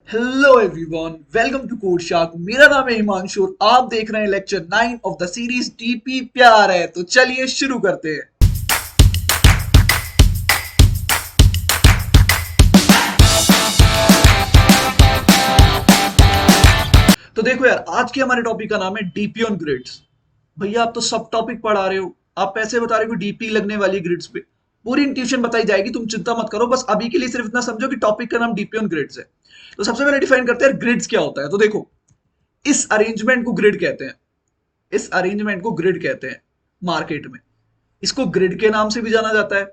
Hello everyone, welcome to Code Shark. मेरा नाम है हिमांशु और आप देख रहे हैं lecture 9 of the series DP प्यार है। तो चलिए शुरू करते हैं। तो देखो यार, आज के हमारे टॉपिक का नाम है डीपी ऑन ग्रिड्स। भैया आप तो सब टॉपिक पढ़ा रहे हो, आप पैसे बता रहे हो कि डीपी लगने वाली ग्रिड्स पे। पूरी इंट्यूशन बताई जाएगी, तुम चिंता मत करो। बस अभी के लिए सिर्फ इतना समझो कि टॉपिक का नाम डीपी ऑन ग्रिड्स है। तो सबसे पहले डिफाइन करते हैं ग्रिड्स क्या होता है। तो देखो, इस अरेंजमेंट को ग्रिड कहते हैं। इस अरेंजमेंट को ग्रिड कहते हैं मार्केट में। इसको ग्रिड के नाम से भी जाना जाता है,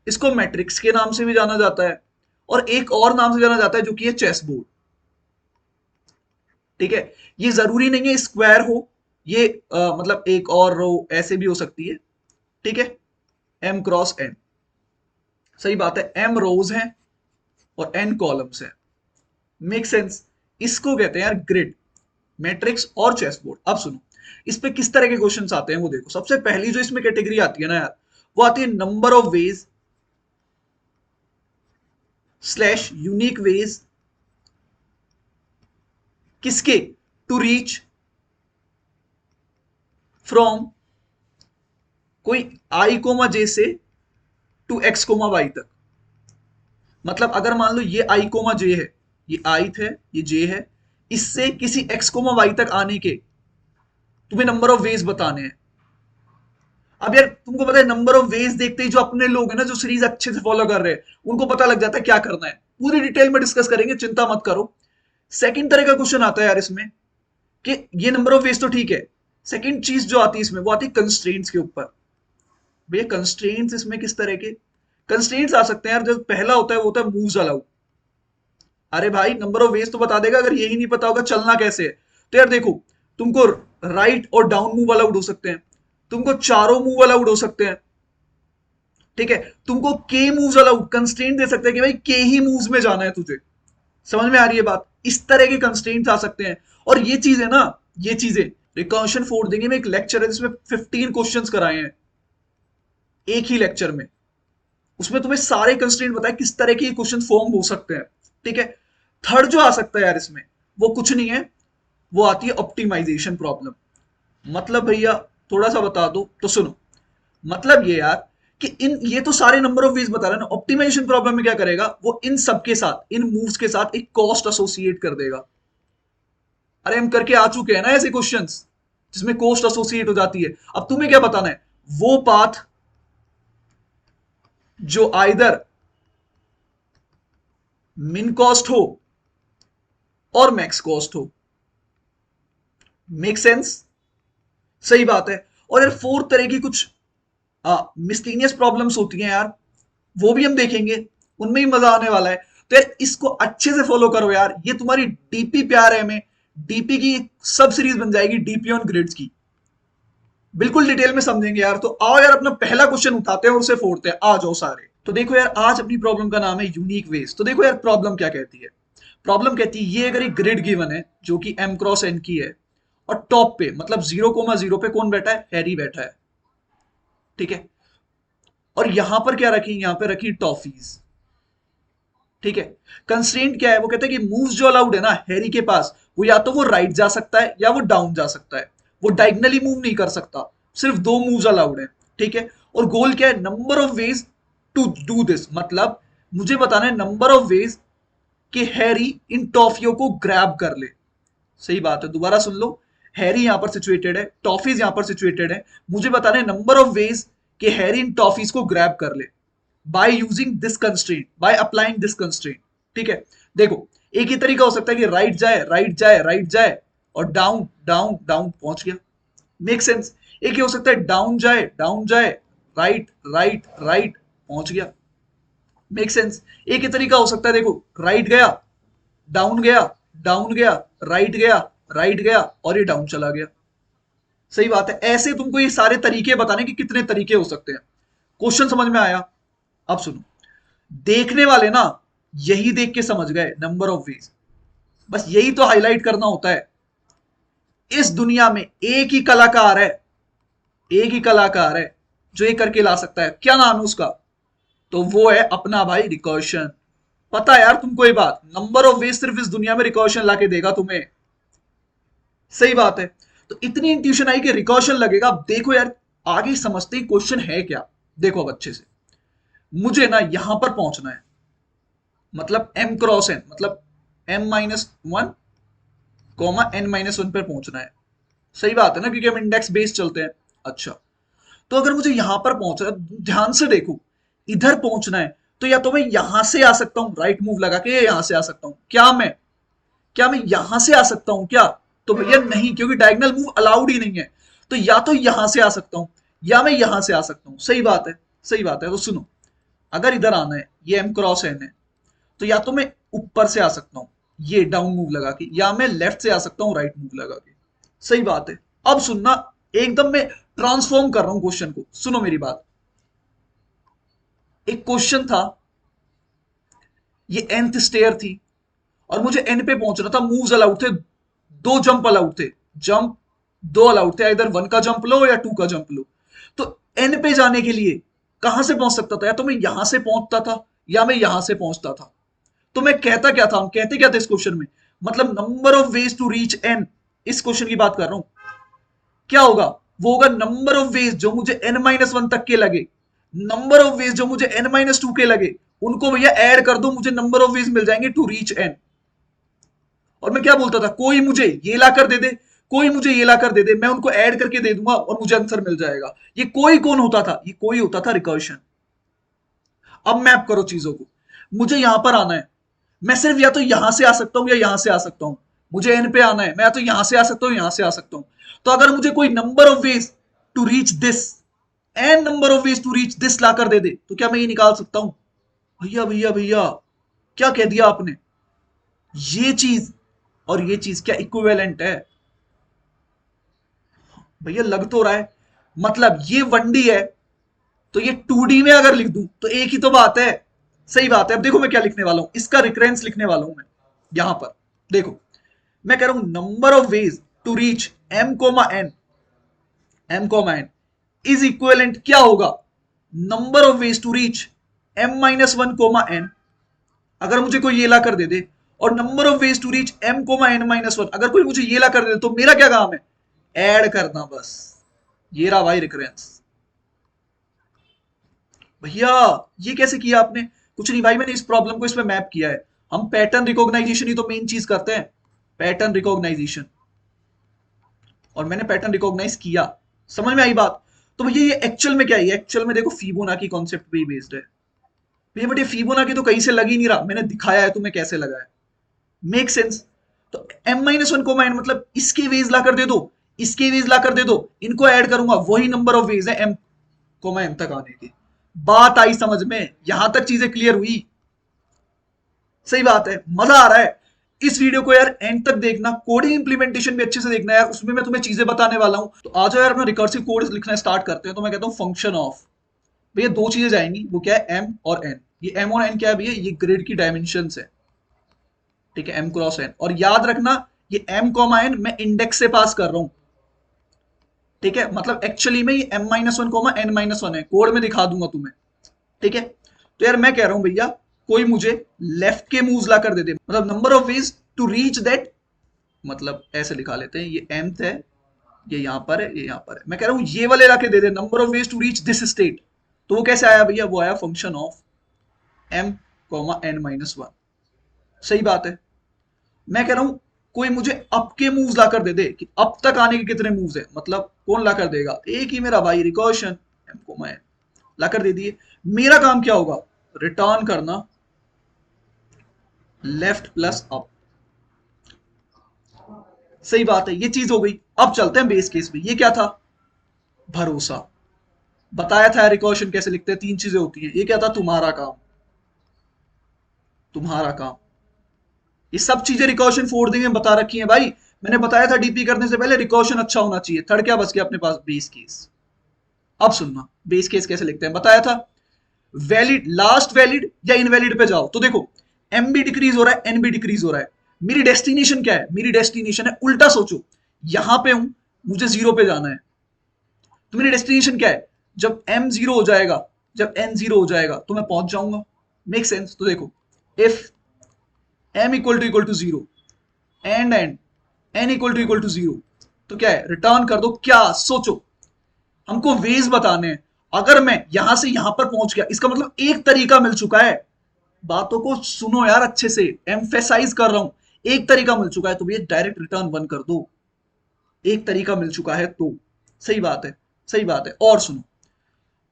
इसको मैट्रिक्स के नाम से भी जाना जाता है, और एक और नाम से जाना जाता है जो कि है चेस बोर्ड। ठीक है, ये जरूरी नहीं है स्क्वायर हो, ये मतलब एक और रो ऐसे भी हो सकती है। ठीक है, एम क्रॉस एन, सही बात है। एम रोज हैं और एन कॉलम्स हैं। Make sense. इसको कहते हैं यार ग्रिड, मैट्रिक्स और चेस बोर्ड। अब सुनो, इस पे किस तरह के क्वेश्चंस आते हैं वो देखो। सबसे पहली जो इसमें कैटेगरी आती है ना यार, वो आती है number of ways slash unique ways. किसके? टू रीच फ्रॉम कोई आई कोमा जे से टू एक्स कोमा वाई तक। मतलब अगर मान लो ये आई कोमा जे है, ये आई है, ये जे है, इससे किसी एक्स कोमा वाई तक आने के तुम्हें नंबर ऑफ वेज बताने हैं। अब यार तुमको पता है, नंबर ऑफ वेज देखते ही जो अपने लोग हैं ना, जो सीरीज अच्छे से फॉलो कर रहे हैं, उनको पता लग जाता है क्या करना है। पूरी डिटेल में डिस्कस करेंगे, चिंता मत करो। सेकंड तरह का क्वेश्चन आता है यार इसमें कि ये नंबर ऑफ वेज तो ठीक है, सेकंड चीज जो आती है इसमें वो आती है कंस्ट्रेंट्स के ऊपर। भैया कंस्ट्रेंट्स इसमें किस तरह के कंस्ट्रेंट्स आ सकते हैं यार? जो पहला होता है वो होता है मूव्स अलाउड। अरे भाई, नंबर ऑफ वेज तो बता देगा, अगर यही नहीं पता होगा चलना कैसे है। तो यार देखो, तुमको राइट और डाउन मूव अलाउड हो सकते हैं, तुमको चारों मूव अलाउड हो सकते हैं। ठीक है, तुमको के मूव्स अलाउड कंस्ट्रेंट दे सकते हैं कि भाई के ही मूव्स में जाना है तुझे। समझ में आ रही है बात? इस तरह के कंस्ट्रेंट्स आ सकते हैं। और ये चीज है ना, ये चीजें रिकर्शन फोर देंगे में एक लेक्चर है जिसमें 15 क्वेश्चंस कराए हैं एक ही लेक्चर में। उसमें तुम्हें सारे कंस्ट्रेंट बताए किस तरह के क्वेश्चन फॉर्म हो सकते हैं। ठीक है, थर्ड जो आ सकता है यार इसमें, वो कुछ नहीं है, वो आती है ऑप्टिमाइजेशन प्रॉब्लम। मतलब भैया थोड़ा सा बता दो तो सुनो। मतलब ये यार कि इन ये तो सारे नंबर ऑफ वेज बता रहा है ना, ऑप्टिमाइजेशन प्रॉब्लम में क्या करेगा वो, इन सब के साथ, इन मूव्स के साथ एक कॉस्ट एसोसिएट कर देगा। अरे हम करके आ चुके हैं ना ऐसे क्वेश्चंस जिसमें कॉस्ट एसोसिएट हो जाती है। अब तुम्हें क्या बताना है? वो पाथ जो आइदर मिन कॉस्ट हो और मैक्स कॉस्ट हो। Make sense? सही बात है। और यार फोर्थ तरह की कुछ मिस्टीनियस प्रॉब्लम्स होती हैं यार, वो भी हम देखेंगे, उनमें ही मजा आने वाला है। तो यार इसको अच्छे से फॉलो करो यार, ये तुम्हारी डीपी प्यार है में डीपी की सब सीरीज बन जाएगी, डीपी ऑन ग्रिड्स की। बिल्कुल डिटेल में समझेंगे यार। तो आओ यार, अपना पहला क्वेश्चन उठाते हैं और उसे फोड़ते हैं। आ जाओ सारे। तो देखो यार, आज अपनी प्रॉब्लम का नाम है यूनिक वेज। तो देखो यार, प्रॉब्लम क्या कहती है। प्रॉब्लम कहती है ये अगर एक ग्रिड गिवन है जो कि एम क्रॉस एन की है, और टॉप पे मतलब 0,0 पे कौन बैठा है? हैरी बैठा है। ठीक है, और यहां पर क्या रखी? यहां पे रखी टॉफीज। ठीक है, कंस्ट्रेंट क्या है? वो कहते हैं कि मूव्स जो अलाउड है ना हैरी के पास, वो या तो वो राइट जा सकता है या वो डाउन जा सकता है। वो डायगनली मूव नहीं कर सकता, सिर्फ दो मूव्स अलाउड है। ठीक है, और गोल क्या है? Number of ways to do this. मतलब मुझे बताना है नंबर ऑफ वेज कि हैरी इन टॉफियों को ग्रैब कर ले। सही बात है, दोबारा सुन लो। हैरी यहां पर सिचुएटेड है, टॉफीज यहां पर सिचुएटेड है। मुझे बताना है नंबर ऑफ वेज कि हैरी इन टॉफीज को ग्रैब कर ले by using this constraint, by applying this constraint. ठीक है, देखो एक ही तरीका हो सकता है कि राइट जाए, राइट जाए, राइट जाए, और डाउन डाउन डाउन पहुंच गया। Make sense? एक ही हो सकता है डाउन जाए, डाउन जाए, राइट राइट राइट, पहुंच गया। Make sense? एक ही तरीका हो सकता है, देखो राइट गया, डाउन गया, डाउन गया, राइट गया, राइट गया, और ये डाउन चला गया। सही बात है। ऐसे तुमको ये सारे तरीके बताने कि कितने तरीके हो सकते हैं। क्वेश्चन समझ में आया? अब सुनो, देखने वाले ना यही देख के समझ गए नंबर ऑफ वेज। बस यही तो हाईलाइट करना होता है। इस दुनिया में एक ही कलाकार है, एक ही कलाकार है जो ये करके ला सकता है। क्या नाम है उसका? तो वो है अपना भाई रिकर्शन। पता है यार तुमको ये बात, नंबर ऑफ वेज सिर्फ इस दुनिया में रिकॉर्शन लाके देगा तुम्हें। सही बात है। तो इतनी इंट्यूशन आई कि रिकॉर्शन लगेगा। अब देखो यार आगे समझते ही क्वेश्चन है क्या। देखो अब अच्छे से, मुझे ना यहां पर पहुंचना है, मतलब m क्रॉस n, मतलब m-1 कॉमा n-1 पर पहुंचना है। सही बात है ना, क्योंकि हम इंडेक्स बेस चलते हैं। अच्छा, तो अगर मुझे यहां पर पहुंचना है, ध्यान से देखो, इधर पहुंचना है तो या तो मैं यहां से आ सकता हूं राइट मूव लगा के, या यहां से आ सकता हूं। क्या मैं यहां से आ सकता हूं क्या? तो भैया नहीं, क्योंकि डायगोनल मूव अलाउड ही नहीं है। तो या तो यहां से आ सकता हूं या मैं यहां से आ सकता हूं। सही बात है, सही बात है। तो सुनो, अगर इधर आना है, ये m क्रॉस n है, तो या तो मैं ऊपर से आ सकता हूं ये डाउन मूव लगा के, या मैं लेफ्ट से आ सकता हूं राइट मूव लगा के। सही बात है। अब सुनना, एकदम मैं ट्रांसफॉर्म कर रहा हूं क्वेश्चन को, सुनो मेरी बात। एक क्वेश्चन था, ये nth स्टेयर थी और मुझे n पे पहुंचना था। मूव्स अलाउड थे, दो जंप अलाउड थे, जंप दो अलाउड थे, इधर 1 का जंप लो या 2 का जंप लो। तो n पे जाने के लिए कहां से पहुंच सकता था? या तो मैं यहां से पहुंचता था या मैं यहां से पहुंचता था। तो मैं कहता क्या था, हम कहते क्या थे इस क्वेश्चन में, मतलब number of ways to reach n। इस क्वेश्चन की बात कर रहा हूं। क्या होगा? वो होगा नंबर ऑफ वेज जो मुझे n-1 तक के लगे, नंबर ऑफ वेज जो मुझे n-2 के लगे, उनको भैया ऐड कर दो, मुझे नंबर ऑफ वेज मिल जाएंगे टू रीच n। और मैं क्या बोलता था, कोई मुझे ये ला कर दे दे, कोई मुझे ये ला कर दे दे, मैं उनको ऐड करके दे दूंगा और मुझे आंसर मिल जाएगा। ये कोई कौन होता था? ये कोई होता था रिकर्शन। अब मैप करो चीजों को, मुझे यहां पर आना है, मैं सिर्फ या तो यहां से आ सकता हूं या यहां से आ सकता हूं। मुझे एन पे आना है, मैं या तो यहां से आ सकता हूं, यहां से आ सकता हूं। तो अगर मुझे कोई number of ways to reach this, n number of ways to reach this ला कर दे दे, तो क्या मैं ये निकाल सकता हूं? भैया भैया भैया, क्या कह दिया आपने? ये चीज और ये चीज क्या इक्विवेलेंट है? भैया लग तो रहा है, मतलब ये 1D है, तो ये 2D में अगर लिख दूं तो एक ही तो बात है। सही बात है। अब देखो मैं क्या लिखने वाला हूं, इसका रिकरेंस लिखने वाला हूं मैं यहां पर। देखो, मैं कह रहा हूं number of ways to reach m, is equivalent क्या होगा, number of ways to reach m-1, अगर मुझे कोई ये ला कर दे दे, और number of ways to reach m, n-1, अगर कोई मुझे ये ला कर दे दे, तो मेरा क्या काम है? ऐड करना बस। ये रहा भाई रिकरेंस। भैया ये कैसे किया आपने? कुछ नहीं भाई, मैंने इस प्रॉब्लम को इसमें मैप किया है। हम पैटर्न रिकॉग्नाइजेशन ही तो मेन चीज करते हैं, पैटर्न रिकॉग्नाइजेशन। और मैंने पैटर्न रिकॉग्नाइज किया, समझ में आई बात? तो भैया ये एक्चुअल में क्या है? एक्चुअल में देखो फिबोनाची कॉन्सेप्ट पे ही बेस्ड है भैया। बट ये फिबोनाची तो कहीं से लग ही नहीं रहा, मैंने दिखाया है तुम्हें कैसे लगा है। Make sense? तो m-1 को माइन मतलब इसके वेज ला कर दे दो, इसके वेज ला कर दे दो, इनको ऐड करूंगा, वही नंबर ऑफ वेज है m को m तक आने की। बात आई समझ में? यहां तक चीजें क्लियर हुई? सही बात है, मजा आ रहा है। इस वीडियो को यार एंड तक देखना, कोडिंग इंप्लीमेंटेशन भी अच्छे से देखना यार, उसमें मैं तुम्हें चीजें बताने वाला हूं। तो आ जाओ यार अपना रिकर्सिव कोड लिखना स्टार्ट करते हैं। तो मैं कहता हूं फंक्शन ऑफ, भैया दो चीजें जाएंगी, वो क्या है? एम और एन। ये एम और एन क्या है भैया? ये ग्रिड की डायमेंशन है। ठीक है, एम क्रॉस एन। और याद रखना, ये एम कॉमा एन मैं इंडेक्स से पास कर रहा हूं। ठीक है, मतलब एक्चुअली में ये m-1 कॉमा n-1 है, कोड में दिखा दूंगा तुम्हें। ठीक है, तो यार मैं कह रहा हूं भैया, कोई मुझे लेफ्ट के मूव्स ला कर दे दे, मतलब number of ways to reach that, मतलब ऐसे लिखा लेते हैं, ये mth है, ये यहां पर है, ये यहां पर है। मैं कह रहा हूं ये वाले ला के दे दे, number of ways to reach this state. तो वो कैसे आया भैया? वो आया function of m comma n-1। सही बात है। मैं कह रहा हूं कोई मुझे अप के मूव्स ला कर दे दे, कि अप तक आने के कितने मूव्स है, मतलब कौन ला कर देगा? एक ही मेरा भाई, रिकर्शन, m को मैं ला कर दे दिए। मेरा काम क्या होगा? रिटर्न करना लेफ्ट प्लस अप। सही बात है, ये चीज हो गई। अब चलते हैं बेस केस पे। ये क्या था? भरोसा। बताया था रिकर्शन कैसे लिखते हैं, तीन चीजें होती हैं। ये क्या था? तुम्हारा काम, तुम्हारा काम। ये सब चीजें रिकर्शन फोल्डिंग में बता रखी हैं भाई। मैंने बताया था डीपी करने से पहले रिकर्शन अच्छा होना चाहिए। थर्ड क्या बच गया अपने पास? Base case. अब सुनना, बेस केस कैसे लिखते हैं बताया था। वैलिड, लास्ट वैलिड या इनवैलिड पे जाओ। तो देखो, एम भी डिक्रीज हो रहा है, एन भी डिक्रीज हो रहा है। मेरी डेस्टिनेशन क्या है? मेरी डेस्टिनेशन है, उल्टा सोचो, यहां पे हूं, मुझे जीरो पे जाना है। तो मेरी डेस्टिनेशन क्या है? जब एम जीरो हो जाएगा, जब एन जीरो हो जाएगा, तो मैं पहुंच जाऊंगा। Make sense? तो देखो, if m equal to zero and n equal to zero, तो क्या है, रिटर्न कर दो। क्या सोचो, हमको वेज बताने हैं। अगर मैं यहां से यहां पर पहुंच गया, इसका मतलब एक तरीका मिल चुका है। बातों को सुनो यार अच्छे से, एम्फेसाइज कर रहा हूं, एक तरीका मिल चुका है, तो भैया डायरेक्ट रिटर्न वन कर दो। एक तरीका मिल चुका है तो सही बात है, सही बात है। और सुनो,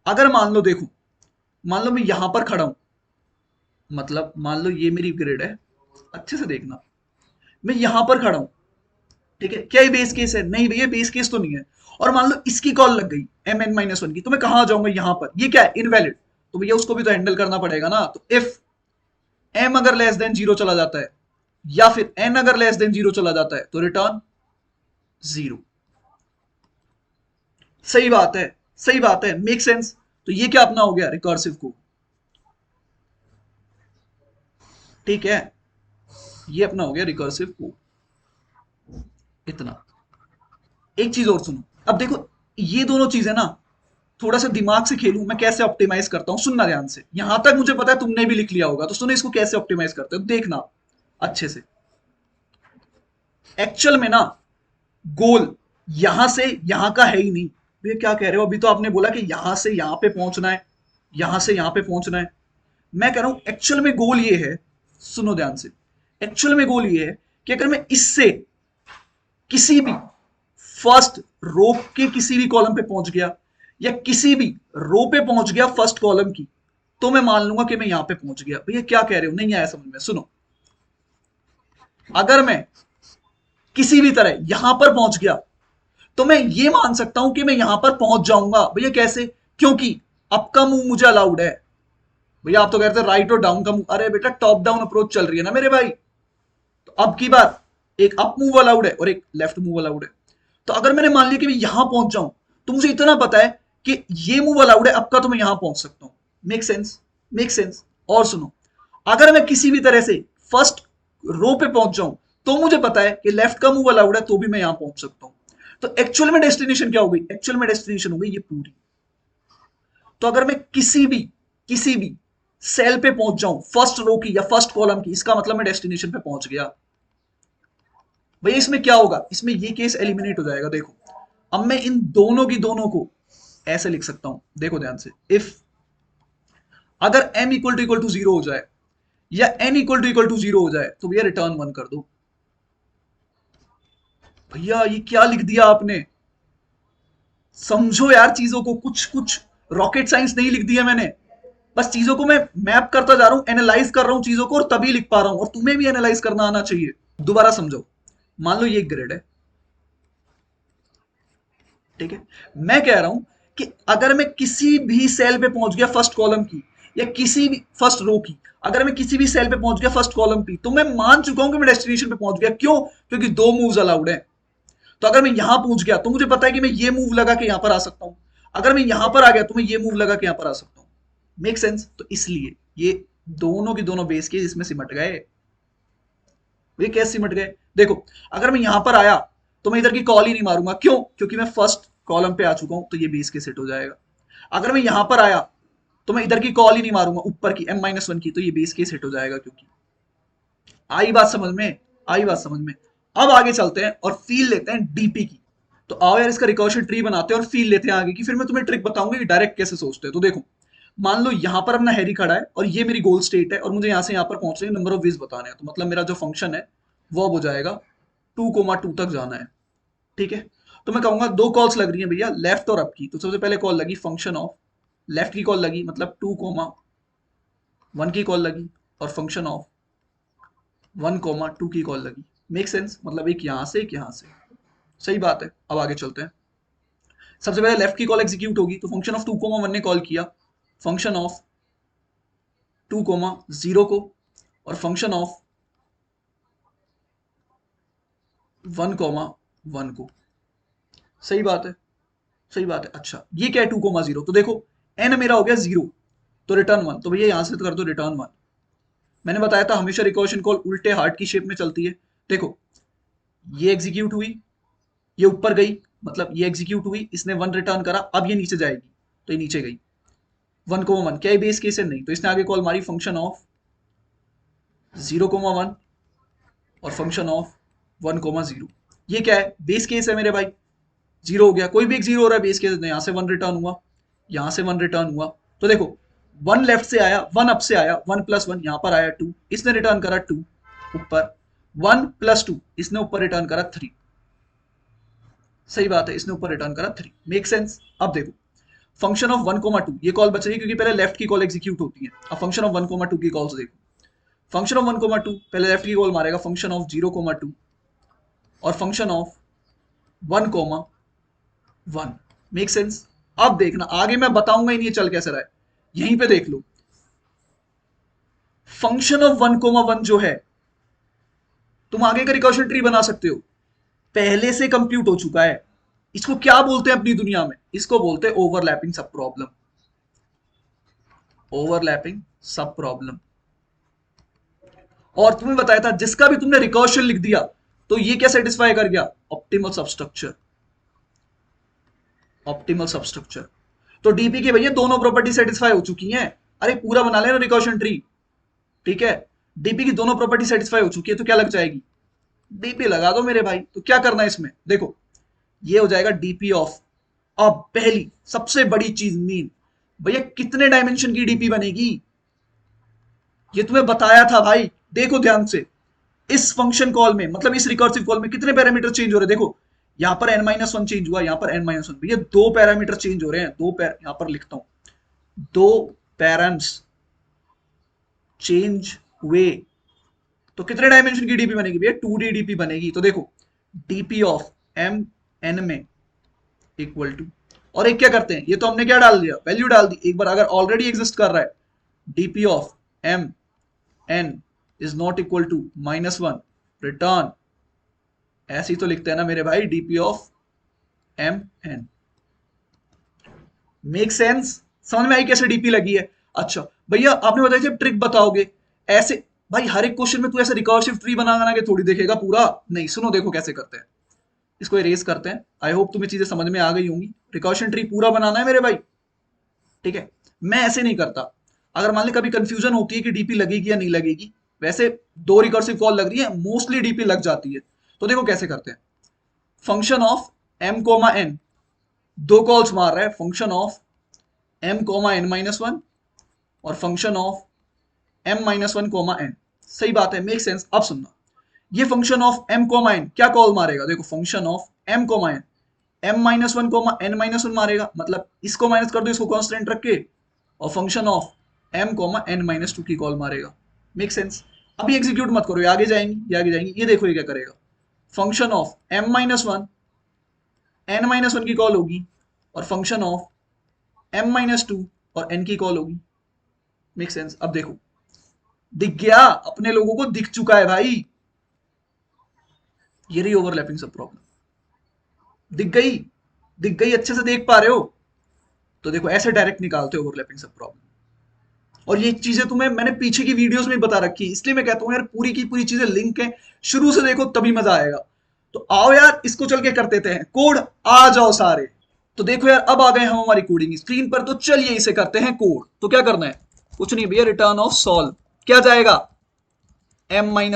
अगर मान लो, देखो, मान लो मैं यहां पर खड़ा हूं, मतलब मान लो ये मेरी ग्रिड है, अच्छे से देखना, मैं यहां पर खड़ा हूं, ठीक है, क्या ये बेस केस है? नहीं भैया, बेस केस तो नहीं है। और मान लो इसकी कॉल लग गई mn-1 की, तो मैं कहां जाऊंगा? यहां पर। ये क्या है? इनवैलिड। तो भैया उसको भी तो हैंडल करना पड़ेगा ना। तो इफ m अगर लेस देन जीरो चला जाता है, या फिर n अगर लेस देन जीरो चला जाता है, तो रिटर्न जीरो। सही बात है, सही बात है, मेक सेंस। तो ये क्या अपना हो गया? रिकर्सिव को, ठीक है, ये अपना हो गया रिकर्सिव को। इतना। एक चीज और सुनो, अब देखो, ये दोनों चीजें ना, थोड़ा सा दिमाग से खेलूं मैं, कैसे ऑप्टिमाइज करता हूं, सुनना ध्यान से। यहां तक मुझे पता है तुमने भी लिख लिया होगा, तो सुनो इसको कैसे ऑप्टिमाइज करते हो, देखना अच्छे से। एक्चुअल में ना, गोल यहां से यहां का है ही नहीं। भैया क्या कह रहे हो? अभी तो आपने बोला कि यहां से यहां पे पहुंचना है, यहां से यहां पे पहुंचना है। मैं कह रहा हूं एक्चुअल में गोल ये है, सुनो ध्यान से, एक्चुअल में गोल ये है कि अगर मैं इससे किसी भी फर्स्ट रो के किसी भी कॉलम पे पहुंच गया, या किसी भी रो पे पहुंच गया फर्स्ट कॉलम की, तो मैं मान लूंगा कि मैं यहां पे पहुंच गया। भैया क्या कह रहे हो? नहीं आया समझ में? सुनो, अगर मैं किसी भी तरह यहां पर पहुंच गया, तो मैं ये मान सकता हूं कि मैं यहां पर पहुंच जाऊंगा। भैया कैसे? क्योंकि अप का मूव मुझे अलाउड है। भैया आप तो कहते हैं राइट और डाउन का मूव, अरे बेटा टॉप डाउन अप्रोच चल रही है ना मेरे भाई। तो अब की बार एक अप मूव अलाउड है और एक लेफ्ट मूव अलाउड है। तो अगर मैंने मान लिया कि मैं यहां पहुंच जाऊं, तो मुझे इतना पता है कि ये मूव अलाउड है अप का, तो मैं यहां पहुंच सकता हूं। Make sense? Make sense. और सुनो, अगर मैं किसी भी तरह से फर्स्ट रो पे पहुंच जाऊं, तो मुझे पता है कि लेफ्ट का मूव अलाउड है, तो भी मैं यहां पहुंच सकता हूं। तो एक्चुअल में डेस्टिनेशन क्या हो गई? एक्चुअल में डेस्टिनेशन हो गई ये पूरी। तो अगर मैं किसी भी सेल पे पहुंच जाऊं, फर्स्ट रो की या फर्स्ट कॉलम की, इसका मतलब मैं डेस्टिनेशन पे पहुंच गया। भैया इसमें क्या होगा? इसमें ये केस एलिमिनेट हो जाएगा। देखो, अब मैं इन दोनों की दोनों को ऐसे लिख सकता हूं, देखो ध्यान से। इफ अगर m इक्वल टू जीरो हो जाए, या n इक्वल टू जीरो हो जाए, तो भैया रिटर्न वन कर दो। भैया ये क्या लिख दिया आपने? समझो यार चीजों को, कुछ कुछ रॉकेट साइंस नहीं लिख दिया मैंने। बस चीजों को मैं मैप करता जा रहा हूं, एनालाइज कर रहा हूं चीजों को, और तभी लिख पा रहा हूं। और तुम्हें भी एनालाइज करना आना चाहिए। दोबारा समझो, मान लो ये ग्रिड है, ठीक है, मैं कह रहा हूं कि अगर मैं किसी भी सेल पे पहुंच गया फर्स्ट कॉलम की, या किसी भी फर्स्ट रो की, अगर मैं किसी भी सेल पे पहुंच गया फर्स्ट कॉलम की, तो मैं मान चुका हूं कि मैं डेस्टिनेशन पे पहुंच गया। क्यों? क्योंकि दो मूव्स अलाउड है। तो अगर मैं यहां पहुंच गया, तो मुझे पता है कि मैं ये मूव लगा के यहां पर आ सकता हूं। अगर मैं यहां पर आ गया, तो मैं ये मूव लगा के यहां पर आ सकता हूं। Make sense? तो इसलिए ये दोनों की दोनों बेस केस इसमें सिमट गए। वे कैसे सिमट गए? देखो, अगर मैं यहां पर आया, तो मैं इधर की कॉल ही नहीं मारूंगा। क्यों? क्योंकि मैं फर्स्ट कॉलम पे आ चुका हूं, तो ये बेस के सेट हो जाएगा। अगर मैं यहां पर आया, तो मैं इधर की कॉल ही नहीं मारूंगा, ऊपर की m-1 की, तो ये बेस केस हिट हो जाएगा। क्योंकि आई बात समझ में? आई बात समझ में? अब आगे चलते हैं और फील लेते हैं डीपी की। तो आओ यार, इसका रिकर्शन ट्री बनाते हैं और फील लेते हैं आगे की। फिर मैं तुम्हें ट्रिक बताऊंगा कि डायरेक्ट कैसे सोचते हैं। तो देखो, मान लो यहां पर अपना हैरी खड़ा है, और ये मेरी गोल स्टेट है, और मुझे यहां से यहां पर पहुंचने नंबर ऑफ वेज बताने हैं। तो मतलब मेरा जो फंक्शन है वो अब हो जाएगा 2,2 तक जाना है, ठीक है। तो मैं कहूंगा दो कॉल्स लग रही हैं भैया, लेफ्ट और अप की। तो सबसे पहले कॉल लगी फंक्शन ऑफ, लेफ्ट की कॉल लगी, मतलब 2,1 की कॉल लगी, और फंक्शन ऑफ 1,2 की कॉल लगी। Make sense? मतलब एक यहां से, एक यहां से। सही बात है। अब आगे चलते हैं। सबसे पहले लेफ्ट की कॉल एग्जीक्यूट होगी, तो फंक्शन ऑफ 2,1 ने कॉल किया फंक्शन ऑफ 2,0 को, और फंक्शन ऑफ 1,1 को। सही बात है, सही बात है। अच्छा, ये क्या है? 2,0। तो देखो, n मेरा हो गया 0, तो रिटर्न 1। तो भैया यहां से तो कर दो रिटर्न 1। मैंने बताया था हमेशा रिकर्शन कॉल उल्टे हार्ट की शेप में चलती है। देखो, ये एग्जीक्यूट हुई, ये ऊपर गई, मतलब ये एग्जीक्यूट हुई, इसने 1 रिटर्न करा, अब ये नीचे जाएगी, तो ये नीचे गई। 1,1 क्या ये बेस केस है? नहीं। तो इसने आगे कॉल मारी फंक्शन ऑफ 0,1 और फंक्शन ऑफ 1,0। ये क्या है? बेस केस है मेरे भाई, जीरो हो गया, कोई भी एक जीरो हो रहा है बेस केस में, यहां से 1 रिटर्न हुआ, यहां से 1 रिटर्न हुआ। तो देखो 1 लेफ्ट से आया, 1 अप से आया, 1 + 1 यहां पर आया 2, इसने रिटर्न करा 2 ऊपर, 1 + 2 इसने ऊपर रिटर्न करा 3। सही बात है, इसने ऊपर रिटर्न करा 3। Make sense? अब देखो फंक्शन ऑफ 1,2 ये कॉल बच रही है क्योंकि पहले लेफ्ट की कॉल एग्जीक्यूट होती है। अब फंक्शन ऑफ 1,2 की कॉल्स देखो, फंक्शन ऑफ 1,2 पहले लेफ्ट की कॉल मारेगा, फंक्शन ऑफ 0,2 और फंक्शन ऑफ 1,1। Make sense? अब देखना आगे मैं बताऊंगा ही नहीं ये चल कैसे रहा है, यहीं पे देख लो। फंक्शन ऑफ 1,1 जो है, तुम आगे का रिकर्शन ट्री बना सकते हो, पहले से कंप्यूट हो चुका है। इसको क्या बोलते हैं अपनी दुनिया में? इसको बोलते हैं overlapping sub problem. Overlapping sub problem. और तुम्हें बताया था जिसका भी तुमने रिकर्शन लिख दिया तो ये क्या सेटिस्फाई कर गया? Optimal substructure. Optimal substructure. तो डीपी के भैया दोनों प्रॉपर्टी सेटिस्फाई हो चुकी हैं। अरे पूरा बना लेना रिकर्शन ट्री, ठीक है। डीपी की दोनों प्रॉपर्टी सेटिस्फाई हो चुकी है तो क्या लग जाएगी? डीपी लगा दो मेरे भाई। तो क्या करना है इसमें? देखो ये हो जाएगा डीपी ऑफ। अब पहली सबसे बड़ी चीज मीन, भैया कितने डायमेंशन की डीपी बनेगी? ये तुम्हें बताया था भाई, देखो ध्यान से। इस फंक्शन कॉल में, मतलब इस रिकर्सिव कॉल में कितने पैरामीटर चेंज हो रहे हैं? देखो यहां पर n-1 चेंज हुआ, यहां पर n-1, भैया दो पैरामीटर चेंज हो रहे हैं। यहां पर लिखता हूं, दो पैराम्स चेंज हुए तो कितने डायमेंशन की डीपी बनेगी? भैया 2D डीपी बनेगी। तो देखो डीपी ऑफ m n में इक्वल टू, और एक क्या करते हैं, ये तो हमने क्या डाल दिया? वैल्यू डाल दी। एक बार अगर ऑलरेडी एग्जिस्ट कर रहा है DP of m n is not equal to -1 return, ऐसे ही तो लिखते हैं ना मेरे भाई, DP of m n। Make sense? समझ में आई कैसे डीपी लगी है? अच्छा भैया आपने बताया जब ट्रिक बताओगे ऐसे, भाई हर एक क्वेश्चन में तू ऐसे रिकर्सिव ट्री बना के थोड़ी देखेगा पूरा, नहीं। सुनो देखो कैसे करते हैं, इसको इरेज करते हैं। आई होप तुम्हें चीजें समझ में आ गई होंगी। रिकर्शन ट्री पूरा बनाना है मेरे भाई, ठीक है। मैं ऐसे नहीं करता। अगर मान ली कभी कंफ्यूजन होती है कि डीपी लगेगी या नहीं लगेगी, वैसे दो रिकर्सिव कॉल लग रही है, मोस्टली डीपी लग जाती है। तो देखो कैसे करते हैं। फंक्शन ऑफ m, n दो कॉल्स मार रहा है, फंक्शन ऑफ m, n-1 और फंक्शन ऑफ m-1, n। सही बात है, मेक सेंस? अब सुनना, ये फंक्शन ऑफ m, n क्या कॉल मारेगा? देखो function of m, n m-1, n-1 मारेगा, मतलब इसको माइनस कर दो इसको कांस्टेंट रख के, और फंक्शन ऑफ m, n-2 की कॉल मारेगा। Make sense? अभी एग्जीक्यूट मत करो, ये आगे जाएंगी, ये आगे जाएंगी। ये देखो ये क्या करेगा, फंक्शन ऑफ m-1 n-1 की कॉल होगी और फंक्शन ऑफ m-2 और n की कॉल होगी। Make sense? अब देखो दिख गया, अपने लोगों को दिख चुका है भाई। ये रही ओवरलैपिंग सब प्रॉब्लम। दिख गई? दिख गई? अच्छे से देख पा रहे हो? तो देखो ऐसे डायरेक्ट निकालते हो ओवरलैपिंग सब प्रॉब्लम। और ये चीजें तुम्हें मैंने पीछे की वीडियोस में बता रखी है, इसलिए मैं कहता हूं यार पूरी की पूरी चीजें लिंक है, शुरू से देखो तभी मजा आएगा। तो आओ यार इसको चल के कर देते हैं कोड, आ जाओ सारे। तो देखो यार अब आ गए हम हमारी कोडिंग स्क्रीन पर, तो चलिए इसे करते हैं कोड। तो क्या करना है? कुछ नहीं भैया, रिटर्न ऑफ सॉल्व। क्या जाएगा? m-1,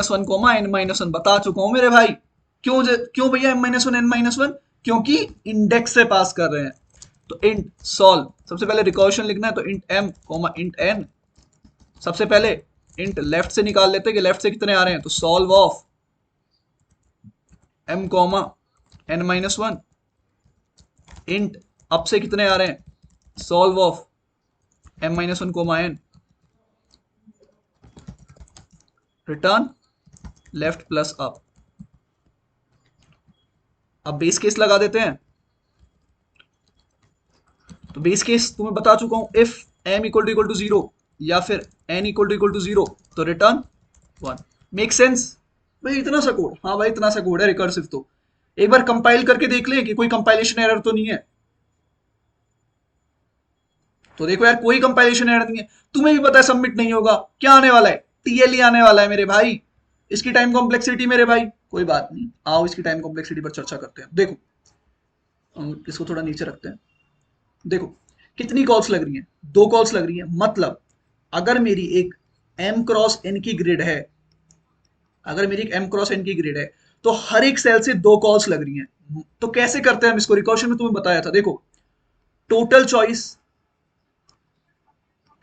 n-1 बता चुका हूं मेरे भाई। क्यों भैया m-1 n-1? क्योंकि इंडेक्स से पास कर रहे हैं। तो इंट सॉल्व, सबसे पहले रिकर्शन लिखना है, तो इंट m, इंट n। सबसे पहले इंट लेफ्ट से निकाल लेते हैं कि लेफ्ट से कितने आ रहे हैं, तो solve of m, n-1। Int up से कितने आ रहे हैं, solve of m-1, n। Return left plus up. अब बेस केस लगा देते हैं। तो बेस केस तुम्हें बता चुका हूं, इफ m इक्वल टू 0 या फिर n इक्वल टू 0 तो रिटर्न 1। Make sense? भाई इतना सा कोड, हाँ भाई इतना सा कोड है रिकर्सिव। तो एक बार कंपाइल करके देख लें कि कोई कंपाइलेशन एरर तो नहीं है। तो देखो यार कोई कंपाइलेशन एरर नहीं है। तुम्हें भी पता है सबमिट नहीं होगा, क्या आने वाला है? टीएलई आने वाला है मेरे भाई। इसकी टाइम कॉम्प्लेक्सिटी मेरे भाई, कोई बात नहीं, आओ इसकी टाइम कॉम्प्लेक्सिटी पर चर्चा करते हैं। देखो इसको थोड़ा नीचे रखते हैं। देखो कितनी कॉल्स लग रही हैं, दो कॉल्स लग रही हैं। मतलब अगर मेरी एक m क्रॉस n की ग्रिड है अगर मेरी एक m क्रॉस n की ग्रिड है तो हर एक सेल से 2 कॉल्स लग रही हैं, तो कैसे करते हैं हम इसको? रिकॉर्शन में तुम्हें बताया था, देखो टोटल चॉइस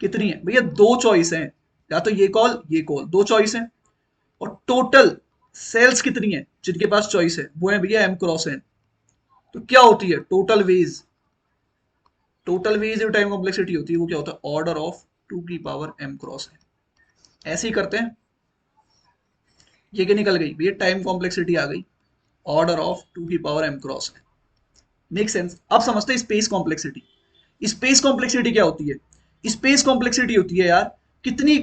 कितनी है भैया? 2 चॉइस हैं, या तो ये कॉल 2 चॉइस हैं, और टोटल सेल्स कितनी है जिनके पास चॉइस है? वो है भैया m क्रॉस n। तो क्या होती है टोटल वेज जो टाइम कॉम्प्लेक्सिटी होती है वो क्या होता है? ऑर्डर ऑफ 2 की पावर m क्रॉस n। ऐसे ही करते हैं, ये क्या निकल गई भैया? टाइम कॉम्प्लेक्सिटी आ गई ऑर्डर ऑफ 2 की power m cross n। Make sense? अब समझते हैं स्पेस कॉम्प्लेक्सिटी। स्पेस कॉम्प्लेक्सिटी क्या होती है? स्पेस कॉम्प्लेक्सिटी होती है यार, कितनी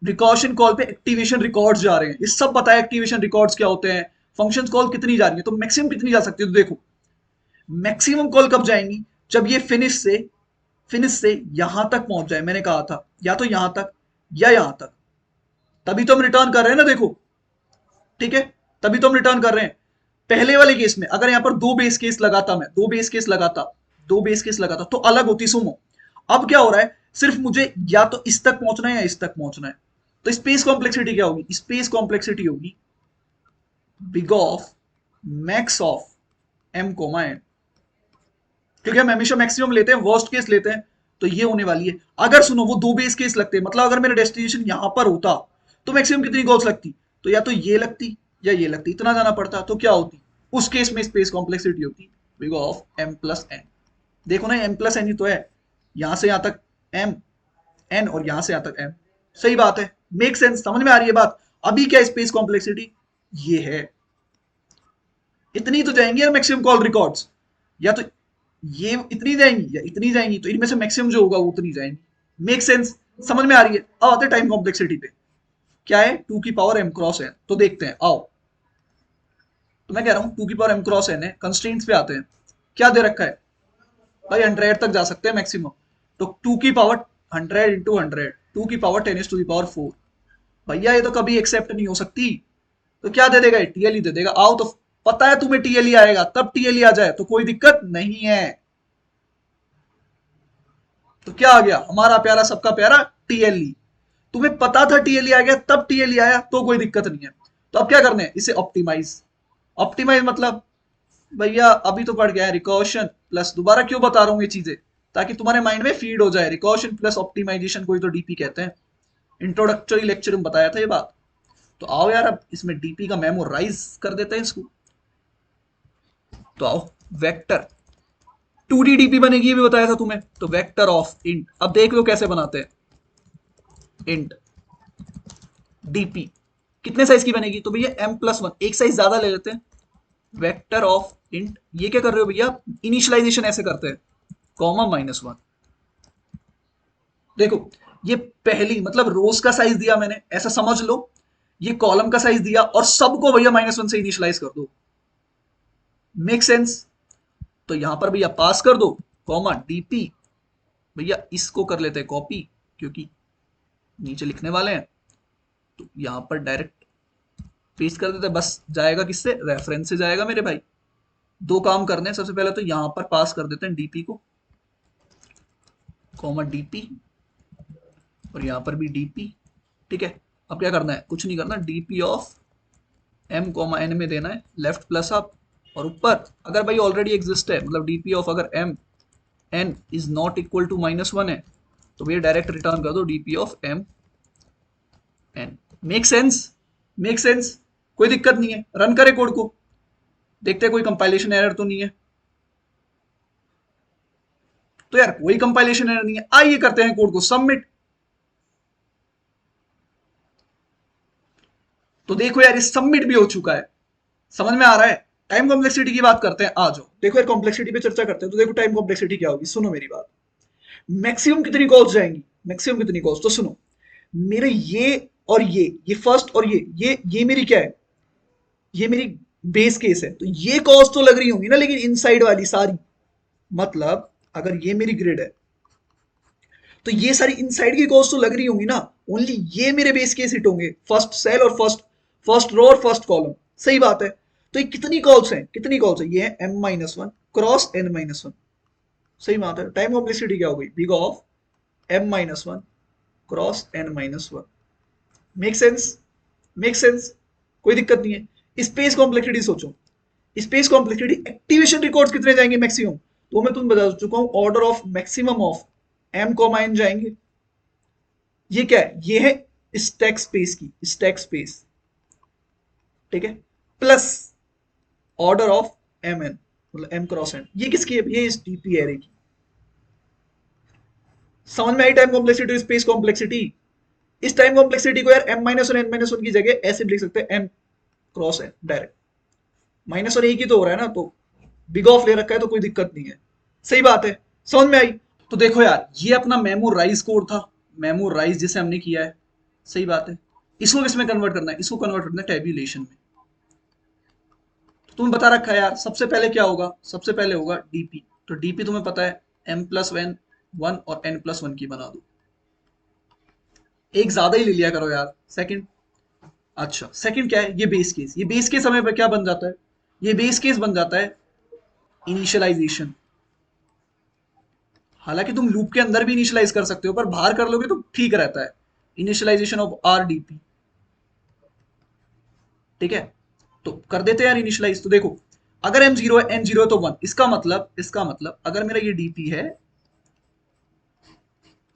रिकॉर्शन कॉल पे एक्टिवेशन रिकॉर्ड्स जा रहे हैं, ये सब पता है एक्टिवेशन रिकॉर्ड्स क्या होते हैं, फंक्शंस कॉल कितनी जा रही है, तो मैक्सिमम कितनी जा सकती है? तो देखो मैक्सिमम कॉल कब जाएंगी? जब ये फिनिश से यहां तक पहुंच जाए। मैंने कहा था या तो यहां तक या यहां तक, तभी तो हम रिटर्न कर रहे हैं ना, देखो ठीक है, तभी तो हम रिटर्न कर रहे हैं। पहले वाले केस में अगर यहां पर दो बेस केस लगाता तो अलग होती सुमो। अब क्या हो रहा है? सिर्फ मुझे या तो इस तक पहुंचना है या इस तक पहुंचना है। तो स्पेस कॉम्प्लेक्सिटी क्या होगी? स्पेस कॉम्प्लेक्सिटी होगी big of max of m comma n, क्योंकि हम हमेशा मैक्सिमम लेते हैं, वर्स्ट केस लेते हैं, तो ये होने वाली है। अगर सुनो वो 2 बेस केस लगते हैं, मतलब अगर मेरा डेस्टिनेशन यहां पर होता तो मैक्सिमम कितनी कॉल्स लगती? तो या तो ये लगती या ये लगती, इतना जाना पड़ता, तो क्या होती उस केस में? स्पेस कॉम्प्लेक्सिटी होती big of m plus n। देखो ना m प्लस n ही तो है, यहां से यहां तक m n और यहां से यहां तक m। सही बात है, मेक सेंस? समझ में आ रही है बात? अभी क्या स्पेस कॉम्प्लेक्सिटी ये है, इतनी तो जाएंगी यार मैक्सिमम कॉल रिकॉर्ड्स, या तो ये इतनी जाएंगी या इतनी जाएंगी, तो इनमें से मैक्सिमम जो होगा वो उतनी जाएंगी। Make sense? समझ में आ रही है? अब आते हैं टाइम कॉम्प्लेक्सिटी पे। क्या है? 2 की पावर m क्रॉस n। तो देखते हैं, आओ। तो मैं कह रहा हूं 2 की पावर m क्रॉस n है, कंस्ट्रेंट्स पे आते हैं। क्या दे रखा है भाई? 100 तक जा सकते हैं मैक्सिमम। तो 2 की पावर 100 इंटू 100, 2 की पावर 10 टू दी पावर 4। भैया ये तो कभी एक्सेप्ट नहीं हो सकती। तो क्या दे देगा? टीएलई दे देगा। आओ, तो पता है तुम्हें टीएलई आएगा, तब टीएलई आ जाए तो कोई दिक्कत नहीं है। तो क्या आ गया? हमारा प्यारा सबका प्यारा टीएलई। तुम्हें पता था टीएलई आ गया, तब टीएलई आया तो कोई दिक्कत नहीं है। तो अब क्या करना है? इसे ऑप्टिमाइज। ऑप्टिमाइज मतलब भैया अभी तो पढ़ गया है, रिकॉर्शन प्लस, दोबारा क्यों बता रहा हूं ये चीजें? ताकि तुम्हारे माइंड में फीड हो जाए। रिकॉर्शन प्लस ऑप्टिमाइजेशन को ही तो डीपी कहते हैं। इंट्रोडक्टरी लेक्चर में बताया था ये बात। तो आओ यार, अब इसमें डीपी का मेमोराइज कर देते हैं इसको। तो आओ, वेक्टर 2D डीपी बनेगी, ये भी बताया था तुम्हें। तो वेक्टर ऑफ इंट, अब देख लो कैसे बनाते हैं। इंट डीपी कितने साइज की बनेगी? तो भैया m+1, एक साइज ज्यादा ले लेते हैं। वेक्टर ऑफ इंट, ये क्या कर रहे हो भैया? इनिशियलाइजेशन ऐसे करते हैं, कॉमा -1। देखो ये पहली मतलब रोज का साइज दिया मैंने, ऐसा समझ लो। ये कॉलम का साइज दिया और सबको भैया -1 से इनिशियलाइज कर दो। Make sense? तो यहां पर भैया पास कर दो, कॉमा डीपी। भैया इसको कर लेते हैं कॉपी, क्योंकि नीचे लिखने वाले हैं। तो यहां पर डायरेक्ट पेस्ट कर देते हैं, बस जाएगा किससे? रेफरेंस से जाएगा मेरे भाई। दो काम करने हैं, सबसे पहले तो यहां पर पास कर देते हैं डीपी को, कॉमा डीपी, और यहां पर भी डीपी। ठीक है, अब क्या करना है? कुछ नहीं करना, DP of m comma n में देना है लेफ्ट प्लस अप, और ऊपर अगर भाई ऑलरेडी एग्जिस्ट है, मतलब डीपी ऑफ अगर m n is not equal to -1 है, तो भैया डायरेक्ट रिटर्न कर दो DP of m n। Make sense? Make sense? कोई दिक्कत नहीं है, रन करे कोड को, देखते हैं कोई कंपाइलेशन एरर तो नहीं है। तो यार कोई कंपाइलेशन एरर नहीं है, आइए करते हैं कोड को सबमिट। तो देखो यार, ये सबमिट भी हो चुका है। समझ में आ रहा है? टाइम कॉम्प्लेक्सिटी की बात करते हैं, आ जाओ। देखो यार कॉम्प्लेक्सिटी पे चर्चा करते हैं। तो देखो टाइम कॉम्प्लेक्सिटी क्या होगी, सुनो मेरी बात। मैक्सिमम कितनी कॉल्स जाएंगी? मैक्सिमम कितनी कॉल्स? तो सुनो, मेरे ये और ये फर्स्ट और ये मेरी क्या है? ये मेरी बेस केस है। तो ये कॉल्स तो लग रही होंगी ना, लेकिन इनसाइड वाली सारी, मतलब अगर ये मेरी ग्रिड है तो ये सारी इनसाइड की कॉल्स तो लग रही होंगी ना। ओनली ये मेरे बेस केस हिट होंगे, फर्स्ट सेल और फर्स्ट रो और फर्स्ट कॉलम। सही बात है। तो ये कितनी कॉल्स हैं? कितनी कॉल्स है? ये है m-1 क्रॉस n-1। सही बात है। टाइम कॉम्प्लेक्सिटी क्या हो गई? Big of m-1 cross n-1। Make sense? Make sense? कोई दिक्कत नहीं है। स्पेस कॉम्प्लेक्सिटी सोचो, स्पेस कॉम्प्लेक्सिटी एक्टिवेशन रिकॉर्ड्स कितने जाएंगे मैक्सिमम, तो मैं तुम्हें बता चुका हूं, order of maximum of M comma N जाएंगे। ये क्या है, ये है स्टैक स्पेस की स्टैक स्पेस, ठीक है, plus order of M N मतलब एम क्रॉस एन, ये किसकी है, ये इस डीपी एरे की। समझ में आई टाइम कॉम्प्लेक्सिटी और स्पेस कॉम्प्लेक्सिटी। इस टाइम कॉम्प्लेक्सिटी को यार M minus one N minus one की जगह ऐसे भी लिख सकते हैं, M cross N direct, minus one एक ही तो हो रहा है ना, तो बिग ऑफ ले रखा है तो कोई दिक्कत नहीं है। सही बात है, समझ में आई। तो देखो यार, ये अपना मेमोराइज कोड था, मेमोराइज जिसे हमने किया है, सही बात है। इसको किसमें कन्वर्ट करना है, इसको कन्वर्ट करना है टेबुलेशन में। तो तुम्हें बता रखा है यार, सबसे पहले क्या होगा, सबसे पहले होगा डीपी। तो डीपी तुम्हें पता है एम प्लस वन वन और एन प्लस वन की बना दो, एक ज्यादा ही ले लिया करो यार। सेकंड, अच्छा सेकंड क्या है, ये बेस केस, ये बेस केस हमें क्या बन जाता है, ये बेस केस बन जाता है इनिशियलाइजेशन। हालांकि तुम लूप के अंदर भी इनिशियलाइज कर सकते हो, पर बाहर कर लोगे तो ठीक रहता है, इनिशियलाइजेशन ऑफ आर डीपी, ठीक है। तो कर देते हैं यार इनिशियलाइज। तो देखो, अगर एम जीरो है, एन जीरो है तो वन, इसका मतलब अगर मेरा ये डीपी है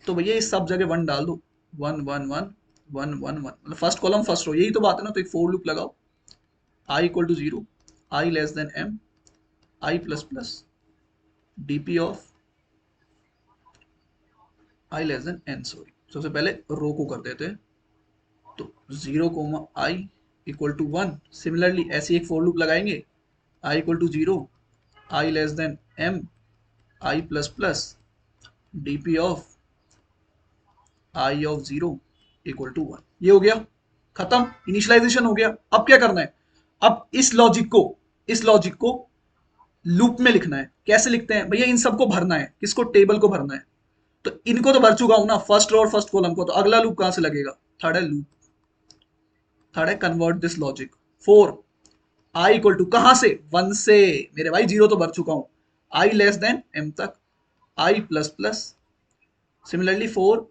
तो भैया इस सब जगह वन डाल दो, one one one one one one, मतलब फर्स्ट कॉलम फर्स्ट रो, यही तो बात है ना। तो एक फोर लूप लगाओ, i equal to zero, i less than m, i plus plus DP of i less than n, sorry सबसे पहले रो को कर देते हैं। तो zero comma i equal to one, similarly ऐसे एक फोर लूप लगाएंगे, i equal to zero, i less than m, i plus plus DP of i of zero equal to one. ये हो गया खत्म, इनिशियलाइजेशन हो गया। अब क्या करना है, अब इस लॉजिक को लूप में लिखना है। कैसे लिखते हैं भैया, इन सबको भरना है, किसको, टेबल को भरना है। तो इनको तो भर चुका हूं ना, फर्स्ट रो और फर्स्ट कॉलम को, तो अगला लूप कहां से लगेगा, थर्ड है लूप, थर्ड है convert this logic for, I equal to कहां से, वन से, मेरे भाई जीरो तो भर चुका हूं, आई लेस देन एम तक, i plus plus, similarly for,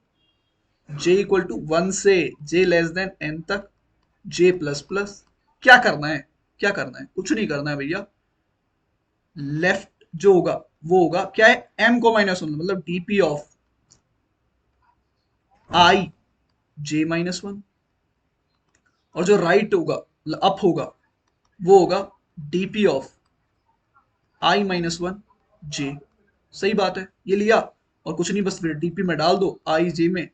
j equal to one से जे लेस देन एन तक, जे प्लस प्लस। क्या करना है, क्या करना है, कुछ नहीं करना है भैया, लेफ्ट जो होगा वो होगा क्या है, एम को माइनस वन, मतलब DP of i j minus one, और जो राइट होगा अप होगा वो होगा DP of i minus one j. सही बात है, ये लिया और कुछ नहीं, बस फिर डीपी में डाल दो, आई जे में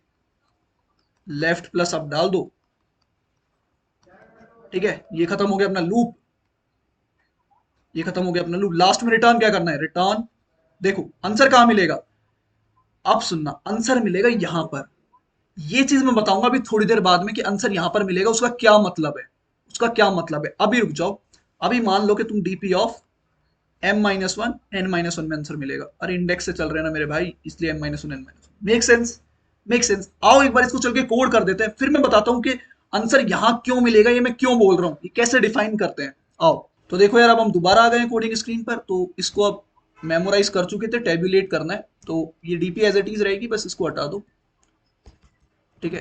लेफ्ट प्लस अप डाल दो, ठीक है। ये खत्म हो गया अपना लूप, ये खत्म हो गया अपना लूप। लास्ट में रिटर्न क्या करना है, रिटर्न, देखो आंसर कहां मिलेगा, अब सुनना, आंसर मिलेगा यहां पर। ये चीज मैं बताऊंगा अभी थोड़ी देर बाद में कि आंसर यहां पर मिलेगा, उसका क्या मतलब है, उसका क्या मतलब है। अभी रुक जाओ, अभी मान लो कि तुम DP of M minus one N minus one में आंसर मिलेगा। अरे इंडेक्स से चल रहे हैं ना मेरे भाई, इसलिए M minus one N minus one, make sense, make sense. आओ एक बार इसको चल के कोड कर देते हैं, फिर मैं बताता हूं कि आंसर यहां क्यों मिलेगा, ये मैं क्यों बोल रहा हूं, ये कैसे डिफाइन करते हैं। आओ, तो देखो यार, अब हम दोबारा आ गए हैं कोडिंग स्क्रीन पर। तो इसको अब मेमोराइज कर चुके थे, टेबुलेट करना है। तो ये डीपी एज इट इज रहेगी, बस इसको हटा दो, ठीक है।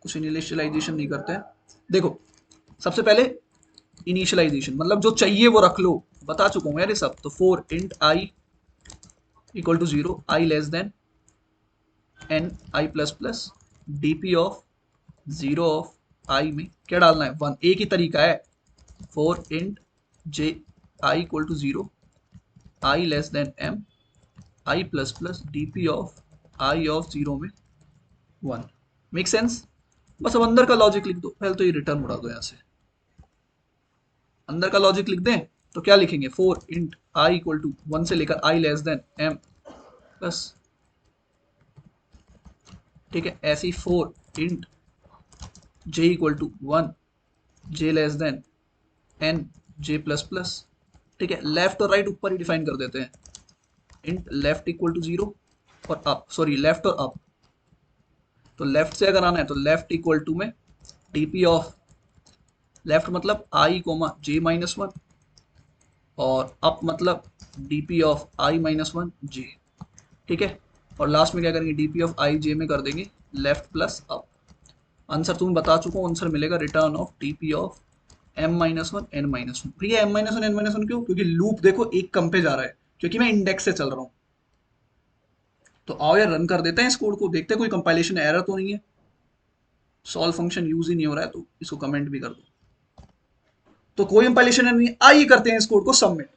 कुछ इनिशियलाइजेशन नहीं करते हैं। देखो, सबसे पहले इनिशियलाइजेशन मतलब जो चाहिए वो रख लो, बता चुका हूँ यार ये सब। तो for int i equal to zero, i less than n, i plus plus DP of zero of i में क्या डालना है, वन। एक ही तरीका है, for int j i equal to zero, i less than m, i plus plus DP of i of zero में one. Make sense. बस अब अंदर का लॉजिक लिख दो, पहले तो ये रिटर्न उड़ा दो यहाँ से, अंदर का लॉजिक लिख दें। तो क्या लिखेंगे, for int i equal to one से लेकर i less than m plus, ठीक है। ऐसे ही for int j equal to one, j less than n, j plus plus, ठीक है। लेफ्ट और राइट ऊपर ही डिफाइन कर देते हैं, int left equal to zero और अप, सॉरी लेफ्ट और अप। तो लेफ्ट से अगर आना है तो लेफ्ट इक्वल टू में डीपी ऑफ लेफ्ट मतलब i comma j minus one, और अप मतलब DP of i minus one j, ठीक है। और लास्ट में क्या करेंगे, डीपी ऑफ आई जे में कर देंगे लेफ्ट प्लस अप। आंसर तुम्हें बता चुका हूँ, आंसर मिलेगा return of DP of m-1 n-1। भैया m-1 n-1 क्यों? क्योंकि लूप देखो एक कम पे जा रहा है, क्योंकि मैं इंडेक्स से चल रहा हूं। तो आओ यार रन कर देते हैं इस कोड को, देखते हैं कोई कंपाइलेशन एरर तो नहीं है। सॉल्व फंक्शन यूज ही नहीं हो रहा है, तो इसको कमेंट भी कर दो। तो कोई कंपाइलेशन नहीं है, आइए करते हैं इस कोड को सबमिट।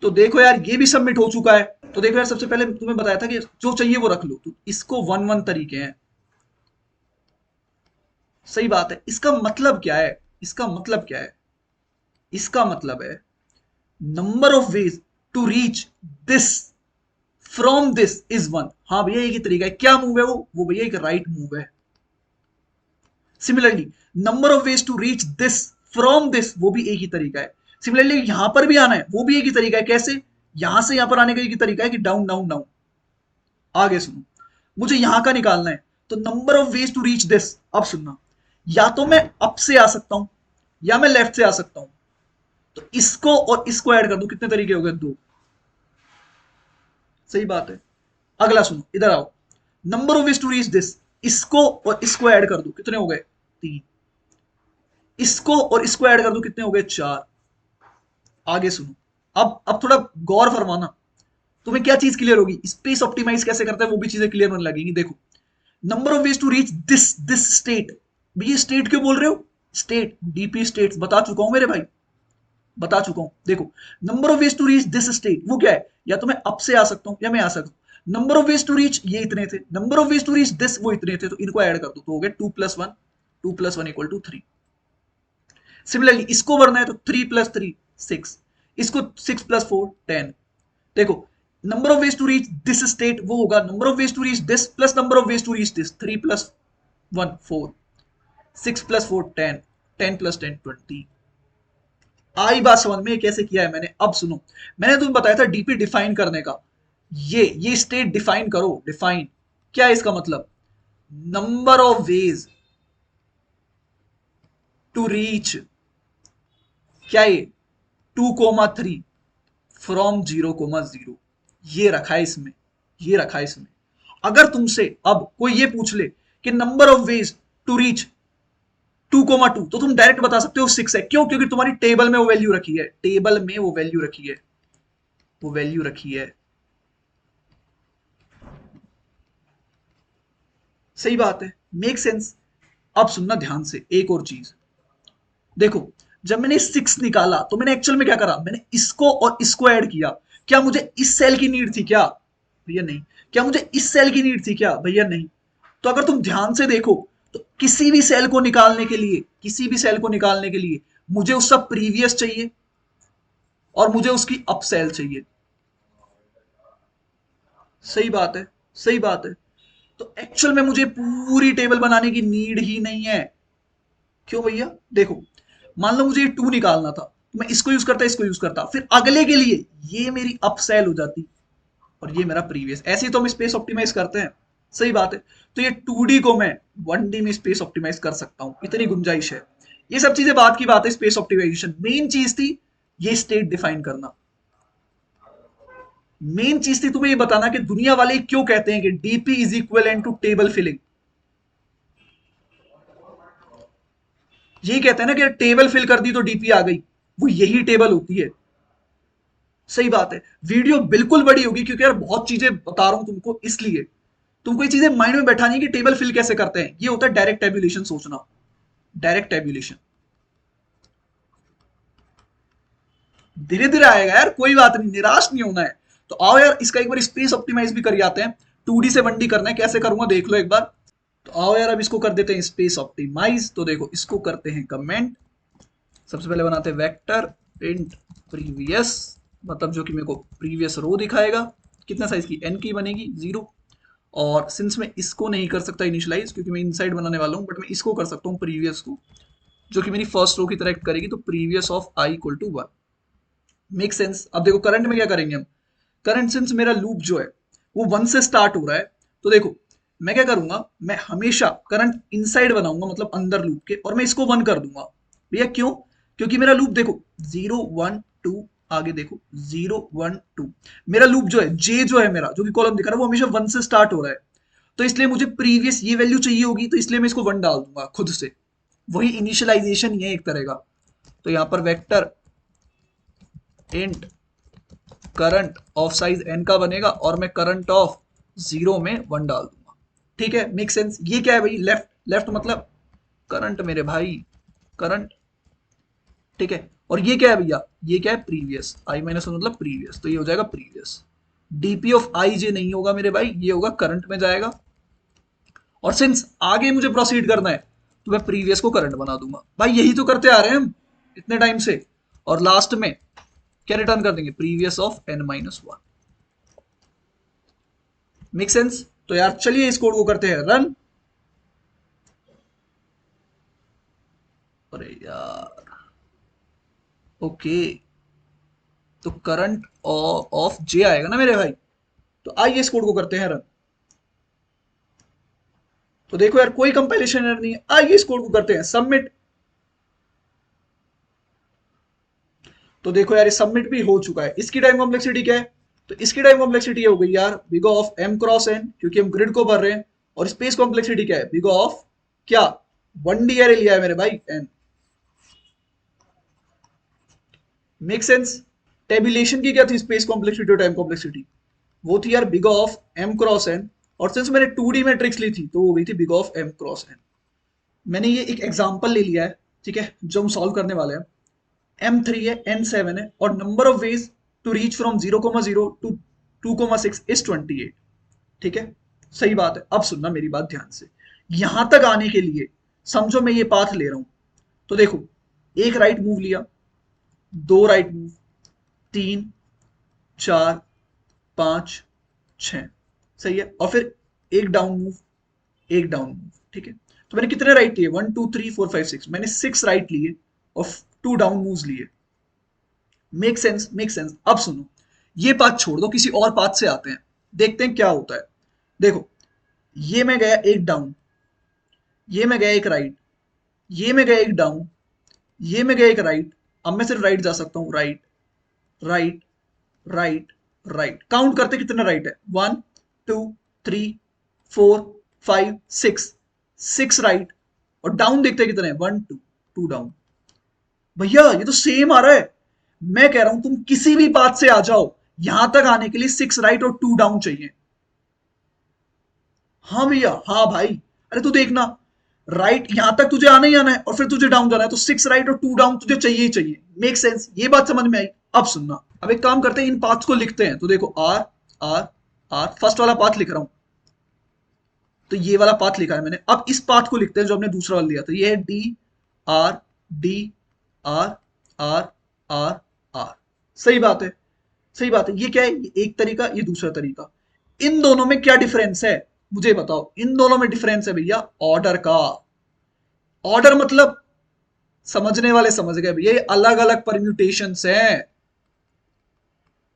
तो देखो यार ये भी सबमिट हो चुका है। तो देखो यार, सबसे पहले तुम्हें बताया था कि जो चाहिए वो रख लो, तो इसको वन वन तरीके हैं। सही बात है। इसका मतलब क्या है? इसका मतलब क्या है? इसका मतलब है number of ways to reach this from this is one. हाँ भैया एक ही तरीका है। क्या मूव है वो भैया एक राइट मूव है। Similarly number of ways to reach this from this, वो भी एक ही तरीका है। सिमिलरली यहां पर भी आना है, वो भी एक ही तरीका है। कैसे? यहां से यहां पर आने का एक ही तरीका है कि डाउन डाउन डाउन। आगे सुनो, मुझे यहां का निकालना है, तो number of ways to reach this. अब सुनना, या तो मैं अप से आ सकता हूं या मैं लेफ्ट से आ सकता हूं। तो इसको और इसको ऐड कर दो, कितने तरीके हो गए? दो। सही बात है। अगला सुनो, इधर आओ। Number of ways to reach this, इसको और इसको ऐड कर दो, कितने हो गए? तीन। इसको और इसको ऐड कर दो, कितने हो गए? चार। आगे सुनो, अब थोड़ा गौर फरमाना। तुम्हें क्या चीज क्लियर होगी? स्पेस ऑप्टिमाइज कैसे करते हैं वो भी चीजें क्लियर होने लगेंगी। देखो, number of ways to reach this state. भैया स्टेट क्यों बोल रहे हो? स्टेट डीपी स्टेट्स बता चुका हूं मेरे भाई, बता चुका हूं। देखो, number of ways to reach this state वो क्या है? या तो मैं अप से आ सकता हूं या मैं आ सकता हूं। Number of ways to reach ये इतने थे, number of ways to reach this वो इतने थे, तो इनको ऐड कर दो, तो हो गया 2+1। 2+1 इक्वल टू 3। सिमिलरली इसको भरना है, तो 3+3 6। इसको 6+4 10। देखो, number of ways to reach this state वो होगा number of ways to reach this plus number of ways to reach this. 3+1 4, 6+4 10, 10+10 20। आई बात समझ में कैसे किया है मैंने? अब सुनो, मैंने तुम्हें बताया था डीपी डिफाइन करने का। ये स्टेट डिफाइन करो। डिफाइन क्या है इसका मतलब? Number of ways to reach, क्या ये? 2,3 फ्रॉम 0,0। ये रखा है इसमें, ये रखा है इसमें। अगर तुमसे अब कोई ये पूछ ले कि number of ways to reach 2,2, तो तुम डायरेक्ट बता सकते हो 6 है। क्यों? क्योंकि तुम्हारी टेबल में वो वैल्यू रखी है, टेबल में वो वैल्यू रखी है, वो वैल्यू रखी है। सही बात है, मेक सेंस। अब सुनना ध्यान से एक और चीज। देखो, जब मैंने 6 निकाला तो मैंने एक्चुअल में क्या करा? मैंने इसको और इसको ऐड किया। क्या मुझे इस सेल की नीड थी? क्या भैया नहीं। क्या मुझे इस सेल की नीड थी? क्या भैया नहीं। तो अगर तुम ध्यान से देखो, तो किसी भी सेल को निकालने के लिए, किसी भी सेल को निकालने के लिए मुझे उसका प्रीवियस चाहिए और मुझे उसकी अप सेल चाहिए। सही बात है, सही बात है। तो एक्चुअल में मुझे पूरी टेबल बनाने की नीड ही नहीं है। क्यों भैया? देखो, मान लो मुझे 2 निकालना था, तो मैं इसको यूज करता, इसको यूज करता, फिर अगले के लिए ये मेरी अप सेल हो जाती और ये मेरा प्रीवियस। ऐसे ही तो हम स्पेस ऑप्टिमाइज करते हैं। सही बात है। तो ये 2D को मैं 1D में स्पेस ऑप्टिमाइज कर सकता हूं, इतनी गुंजाइश है। ये सब चीजें बात की बात है। स्पेस ऑप्टिमाइजेशन मेन चीज थी ये स्टेट डिफाइन करना। मेन चीज थी तुम्हें ये बताना कि दुनिया वाले क्यों कहते हैं कि DP is equal to table filling. यही कहते हैं ना कि टेबल फिल कर दी तो डीपी आ गई, वो यही टेबल होती है। सही बात है। वीडियो बिल्कुल बड़ी होगी क्योंकि यार बहुत चीजें बता रहा हूं तुमको, इसलिए तुमको ये चीजें माइंड में बैठानी है कि टेबल फिल कैसे करते हैं। ये होता है डायरेक्ट टेबुलेशन सोचना, डायरेक्ट टेबुलेशन। धीरे धीरे आएगा यार, कोई बात नहीं, निराश नहीं होना है। तो आओ यार इसका एक बार स्पेस ऑप्टिमाइज भी कर आते हैं। 2D से 1D करना है, कैसे करूंगा देख लो एक बार। तो आओ यार अब इसको कर देते हैं स्पेस ऑप्टिमाइज। तो देखो, इसको करते हैं कमेंट। सबसे पहले बनाते हैं वेक्टर प्रिंट प्रीवियस, मतलब जो कि मेरे को प्रीवियस रो दिखाएगा। कितना साइज की? n की बनेगी 0। और सिंस मैं इसको नहीं कर सकता इनिशियलाइज क्योंकि मैं इनसाइड बनाने वाला हूं, बट मैं इसको कर सकता हूं प्रीवियस को, जो कि मेरी फर्स्ट रो की तरह करेगी। तो previous of i equal to 1। Make sense. अब देखो करंट में क्या करेंगे हम। करंट सिंस मेरा लूप जो है वो 1 से स्टार्ट हो रहा है, तो देखो मैं क्या करूंगा, मैं हमेशा करंट इनसाइड बनाऊंगा, मतलब अंदर लूप के, और मैं इसको 1 कर दूंगा। भैया क्यों? क्योंकि मेरा लूप देखो 0 1 2, आगे देखो 0 1 2। मेरा लूप जो है जे जो है मेरा, जो कि कॉलम दिखा रहा है, वो हमेशा 1 से स्टार्ट हो रहा है। तो इसलिए मुझे प्रीवियस ये वैल्यू चाहिए होगी, तो इसलिए मैं इसको 1 डाल दूंगा खुद से। वही इनिशियलाइजेशन ही है एक तरह का। तो यहां पर vector int current of size n का बनेगा और मैं करंट ऑफ 0 में 1 डाल दूंगा। ठीक है, मेक सेंस। ये क्या है भाई, लेफ्ट लेफ्ट मतलब करंट मेरे भाई, करंट। ठीक है, और ये क्या है भैया, ये क्या है, प्रीवियस। i माइनस मतलब प्रीवियस, तो ये हो जाएगा प्रीवियस। डीपी ऑफ आई जे नहीं होगा मेरे भाई, ये होगा करंट में जाएगा। और सिंस आगे मुझे प्रोसीड करना है, तो मैं प्रीवियस को करंट बना दूंगा। भाई यही तो करते आ रहे हैं हम इतने टाइम से। और लास्ट में क्या रिटर्न कर देंगे, previous of n-1। Make sense. तो यार चलिए इस कोड को करते हैं रन। अरे यार, ओके, तो करंट ऑफ जे आएगा ना मेरे भाई। तो आइए इस कोड को करते हैं रन। तो देखो यार, कोई कंपाइलेशन एरर नहीं है। आइए इस कोड को करते हैं सबमिट। तो देखो यार, ये सबमिट भी हो चुका है। इसकी टाइम कॉम्प्लेक्सिटी क्या है, तो इसकी टाइम कॉम्प्लेक्सिटी हो गई यार big of m cross n, क्योंकि हम ग्रिड को भर रहे हैं। और स्पेस कॉम्प्लेक्सिटी क्या है, बिग ऑफ क्या, 1D एरे लिया है मेरे भाई n। Make sense. टेबुलेशन की क्या थी स्पेस कॉम्प्लेक्सिटी और टाइम कॉम्प्लेक्सिटी, वो थी यार big of m cross n। और सिंस मैंने 2D मैट्रिक्स ली थी, तो वो गई थी big of m cross n। मैंने ये एक एग्जांपल ले लिया है, ठीक है, जो हम सॉल्व करने वाले हैं। M3 है, N7 है, और number of ways to reach from 0,0 to 2,6 is 28। ठीक है, सही बात है। अब सुनना मेरी बात ध्यान से। यहां तक आने के लिए समझो मैं ये पाथ ले रहा हूं। तो देखो, एक राइट मूव लिया, दो राइट मूव, 3, 4, 5, 6, सही है। और फिर एक डाउन मूव, एक डाउन मूव। ठीक है, तो मैंने कितने राइट लिए, 1 2 3 4 5 6, मैंने 6 राइट लिए और 2 डाउन मूव्स लिए। Make sense, make sense. अब सुनो, ये पाथ छोड़ दो, किसी और पाथ से आते हैं, देखते हैं क्या होता है। देखो, ये मैं गया एक डाउन, ये मैं गया एक राइट, ये मैं गया एक डाउन, ये मैं गया एक राइट। अब मैं सिर्फ राइट जा सकता हूं, right right right right. Count करते कितने राइट है, 1 2 3 4 5 6, 6 राइट। और डाउन देखते हैं कितने, 1 2, 2 डाउन। भैया ये तो सेम आ रहा है। मैं कह रहा हूं तुम किसी भी बात से आ जाओ, यहां तक आने के लिए 6 राइट और 2 डाउन चाहिए। हाँ भैया, हाँ भाई। अरे तू देखना, राइट यहां तक तुझे आना ही आना है और फिर तुझे डाउन जाना है, तो 6 राइट और 2 डाउन तुझे चाहिए ही चाहिए। मेक सेंस, ये बात समझ में आई। अब सुनना, अब एक काम करते हैं, इन पाथ्स को लिखते हैं। तो देखो, आर आर आर, फर्स्ट वाला पाथ लिख रहा हूं, तो ये वाला पाथ लिखा है मैंने। अब इस पाथ को लिखते हैं जो हमने दूसरा वाला लिया था। ये है D R D R R R R. सही बात है, सही बात है। ये क्या है, ये एक तरीका, ये दूसरा तरीका। इन दोनों में क्या डिफरेंस है, मुझे बताओ। इन दोनों में डिफरेंस है भैया ऑर्डर का। ऑर्डर मतलब, समझने वाले समझ गए भैया, ये अलग अलग परम्यूटेशंस हैं।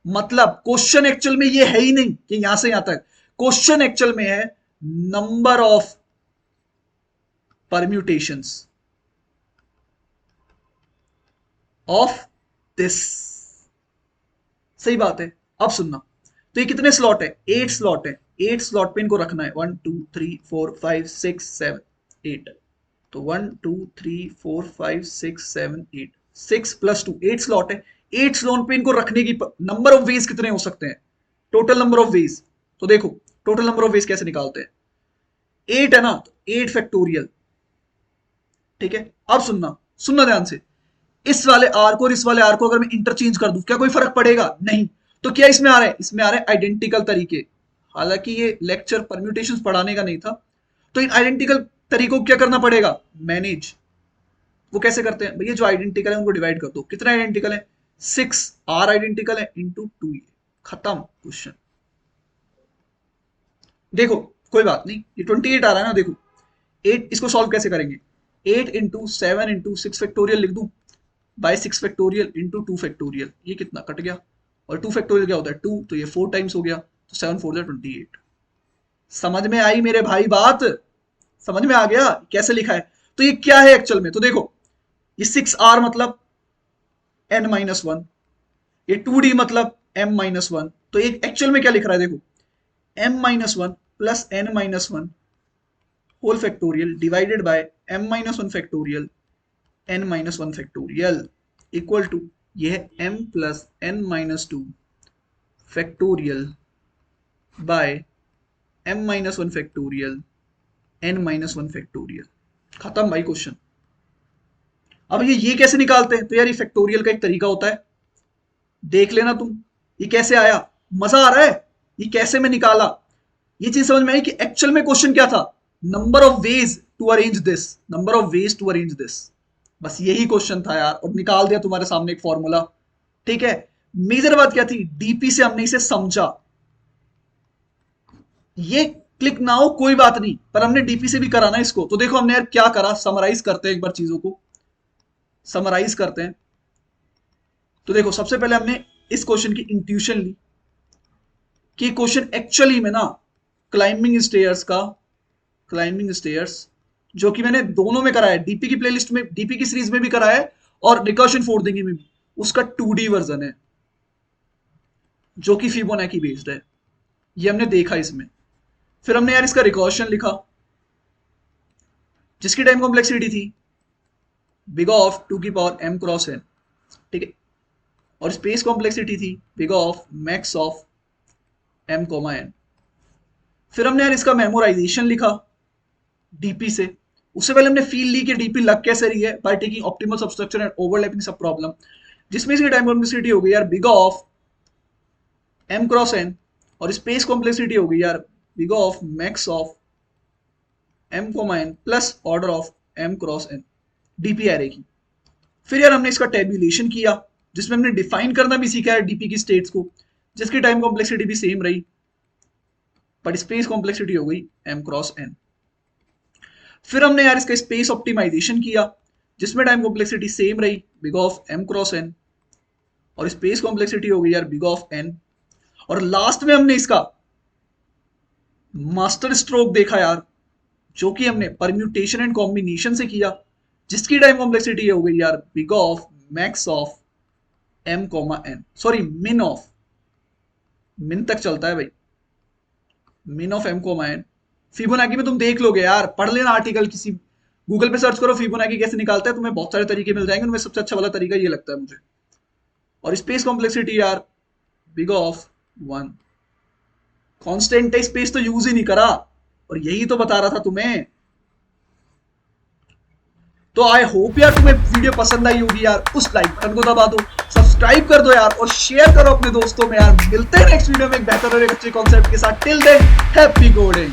मतलब क्वेश्चन एक्चुअल में ये है ही नहीं कि यहां से यहां तक। क्वेश्चन एक्चुअल में है number of permutations of this. सही बात है। अब सुनना, तो ये कितने स्लॉट है, 8 स्लॉट है। 8 स्लॉट पे इनको रखना है, 1 2 3 4 5 6 7 8। तो 1 2 3 4 5 6 7 8, 6 + 2, 8 स्लॉट है। 8 स्लॉट पे इनको रखने की नंबर ऑफ वेज कितने हो सकते हैं, टोटल नंबर ऑफ वेज। तो देखो, टोटल नंबर ऑफ वेज कैसे निकालते हैं, 8 है ना, तो 8 फैक्टोरियल। ठीक है, अब सुनना, सुनना ध्यान से। इस वाले आर को और इस वाले आर को अगर मैं इंटरचेंज कर दूं, क्या कोई फर्क पड़ेगा, नहीं। तो क्या इसमें आ रहा है, इसमें आ रहा है आइडेंटिकल तरीके। हालांकि ये लेक्चर परम्यूटेशंस पढ़ाने का नहीं था, तो इन आइडेंटिकल तरीकों को क्या करना पड़ेगा, मैनेज। वो कैसे करते हैं भैया, जो आइडेंटिकल है उनको डिवाइड कर दो। कितने आइडेंटिकल है, 6। आर आइडेंटिकल है इंटू 2, खत्म क्वेश्चन। देखो, कोई बात नहीं, ये 28 आ रहा है ना, देखो 8, इसको सॉल्व कैसे करेंगे, 8 इंटू 7 इंटू 6 फैक्टोरियल लिख दूं, बाय 6 फैक्टोरियल इंटू 2 फैक्टोरियल। ये कितना कट गया, और 2 फैक्टोरियल क्या होता है, 2, तो ये 4 टाइम्स हो गया, तो 7 4 28। समझ में आई मेरे भाई बात, समझ में आ गया कैसे लिखा है। तो ये क्या है एक्चुअल में, तो देखो, ये 6R मतलब n-1, ये 2D मतलब m-1। तो ये एक्चुअल में क्या लिख रहा है, देखो m-1 plus n minus one whole factorial divided by m minus one factorial n minus one factorial equal to ये है m plus n minus two factorial by m minus one factorial n minus one factorial. खत्म भाई question. अब ये कैसे निकालते हैं? तो यार ये फैक्टोरियल का एक तरीका होता है, देख लेना तुम। ये कैसे आया, मजा आ रहा है? ये कैसे मैं निकाला, ये चीज समझ में आई कि एक्चुअल में क्वेश्चन क्या था? Number of ways to arrange this, number of ways to arrange this, बस यही क्वेश्चन था यार, और निकाल दिया तुम्हारे सामने एक फॉर्मूला। ठीक है, मेजर बात क्या थी? डीपी से हमने इसे समझा। ये क्लिक ना हो कोई बात नहीं, पर हमने डीपी से भी करा ना इसको। तो देखो हमने यार क्या करा, समराइज करते हैं एक बार चीजों को, समराइज करते हैं। तो देखो सबसे पहले हमने इस क्वेश्चन की इंट्यूशन ली कि क्वेश्चन एक्चुअली में ना क्लाइंबिंग स्टेयर्स जो कि मैंने दोनों में कराया है, डीपी की प्लेलिस्ट में, डीपी की सीरीज में भी कराया है और रिकर्शन फोर्डिंग में भी, उसका 2D वर्जन है जो कि फिबोनाची बेस्ड है। ये हमने देखा इसमें। फिर हमने यार इसका रिकर्शन लिखा जिसकी टाइम कॉम्प्लेक्सिटी थी बिग ऑफ 2 की पावर m क्रॉस n, ठीक है, और स्पेस कॉम्प्लेक्सिटी थी big of max of m comma n। फिर हमने यार इसका मेमोराइजेशन लिखा डीपी से। उससे पहले हमने फील ली कि डीपी लग कैसे रही है, by taking optimal substructure and overlapping sub problem, जिसमें इसकी टाइम कॉम्प्लेक्सिटी हो गई यार big of m cross n, और स्पेस कॉम्प्लेक्सिटी हो गई यार big of max of m comma n plus order of m cross n DP array की। फिर यार हमने इसका टेबुलेशन किया जिसमें हमने डिफाइन करना भी सीखा है डीपी की स्टेट्स को, जिसकी टाइम कॉम्प्लेक्सिटी भी सेम रही बट स्पेस कॉम्प्लेक्सिटी हो गई m क्रॉस n। फिर हमने यार इसका स्पेस ऑप्टिमाइजेशन किया जिसमें टाइम कॉम्प्लेक्सिटी सेम रही big of m cross n, और स्पेस कॉम्प्लेक्सिटी हो गई यार बिग ऑफ n। और लास्ट में हमने इसका मास्टर स्ट्रोक देखा यार, जो कि हमने परम्यूटेशन एंड कॉम्बिनेशन से किया, जिसकी टाइम कॉम्प्लेक्सिटी हो गई यार big of max of m comma n, sorry min of, min तक चलता है भाई, min of m comma n। Fibonacci में तुम देख लोगे यार, पढ़ लेना आर्टिकल, किसी गूगल पे सर्च करो फिबोनाची कैसे निकालता है, तुम्हें बहुत सारे तरीके मिल जाएंगे, उनमें सबसे अच्छा वाला तरीका ये लगता है मुझे। और स्पेस कॉम्प्लेक्सिटी यार बिग ऑफ 1, कांस्टेंट है, स्पेस तो यूज ही नहीं करा, और यही तो बता रहा था तुम्हें। तो आई होप यार तुम्हें वीडियो पसंद आई होगी यार, उस लाइक बटन को दबा दो, सब्सक्राइब कर दो यार, और शेयर करो अपने दोस्तों में यार। मिलते हैं नेक्स्ट वीडियो में एक बेहतर और एक अच्छे कॉन्सेप्ट के साथ। Till than happy coding.